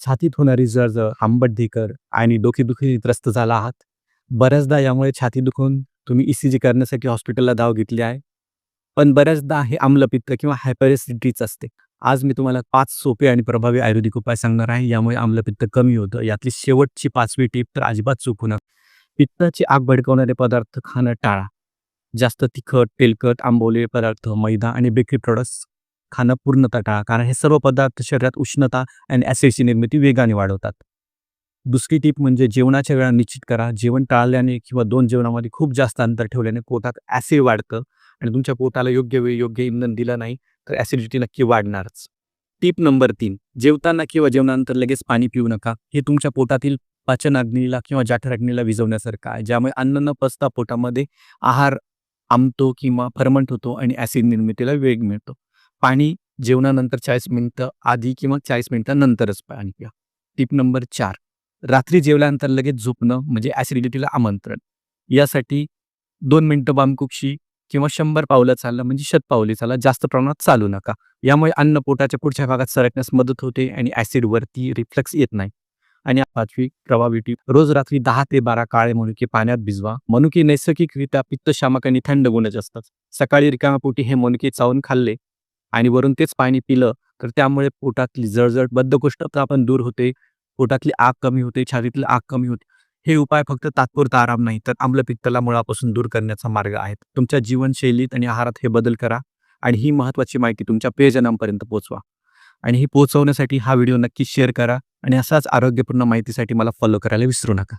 छातीत होणारी जळजळ, आंबट ढेकर आणि डोकेदुखी त्रस्त झाला आहात. बऱ्याचदा यामुळे छाती दुखून तुम्ही ई-सी-जी करण्यासाठी हॉस्पिटलला धाव घेतली आहे. पण बऱ्याचदा हे आम्लपित्त किंवा हायपरएसिडिटीच असते. आज मी तुम्हाला 5 सोपे आणि प्रभावी आयुर्वेदिक उपाय सांगणार आहे. यामुळे आम्लपित्त कमी होतं. यातली शेवटची 5वी टिप तर अजिबात चुकू नका. पित्ताची आग भडकवणारे पदार्थ खाणं टाळा. जास्त तिखट, तेलकट, आंबवलेले पदार्थ, मैदा आणि बेकरी प्रॉडक्ट्स खाणं पूर्णतः टाळा. कारण हे सर्व पदार्थ शरीरात उष्णता आणि ॲसिडची निर्मिती वेगाने वाढवतात. दुसरी टिप म्हणजे जेवणाच्या वेळा निश्चित करा. जेवण टाळल्याने किंवा 2 जेवणामध्ये खूप जास्त अंतर ठेवल्याने पोटात ॲसिड वाढतं आणि तुमच्या पोटाला योग्य वेळी योग्य इंधन दिलं नाही तर ॲसिडिटी नक्की वाढणारच. टिप नंबर 3, जेवताना किंवा जेवणानंतर लगेच पाणी पिऊ नका. हे तुमच्या पोटातील पाचनाग्नीला किंवा जठराग्नीला विझवण्यासारखं आहे. ज्यामुळे अन्न न पचता पोटामध्ये आहार आंबतो किंवा फर्मंट होतो आणि ॲसिड निर्मितीला वेग मिळतो. पाणी जेवणानंतर 40 मिनिटं आधी किंवा 40 मिनिटांनंतरच पाणी प्या. टिप नंबर 4, रात्री जेवल्यानंतर लगेच झोपणं म्हणजे ॲसिडिटीला आमंत्रण. यासाठी 2 मिनिटं वामकुक्षी किंवा 100 पावलं चालणं म्हणजे शतपावली चाला. जास्त प्रमाणात चालू नका. यामुळे अन्न पोटाच्या पुढच्या भागात सरकण्यास मदत होते आणि ॲसिडवरती रिफ्लक्स येत नाही. आणि 5वी प्रभावी टीप, रोज रात्री 10 ते 12 काळे मनुके पाण्यात भिजवा. मनुके नैसर्गिकरित्या पित्तशामक आणि थंड गुणच असतात. सकाळी रिकाम्या पोटी हे मनुके चावून खाल्ले आणि वरून तेच पाणी पिलं तर त्यामुळे पोटातली जळजळ, बद्धकोष्ठता पण दूर होते. पोटातली आग कमी होते, छातीतली आग कमी होते. हे उपाय फक्त तात्पुरता आराम नाही तर आम्लपित्ताला मुळापासून दूर करण्याचा मार्ग आहेत. तुमच्या जीवनशैलीत आणि आहारात हे बदल करा आणि ही महत्त्वाची माहिती तुमच्या प्रियजनांपर्यंत पोहोचवा. आणि ही पोहोचवण्यासाठी हा व्हिडिओ नक्की शेअर करा आणि असाच आरोग्यपूर्ण माहितीसाठी मला फॉलो करायला विसरू नका.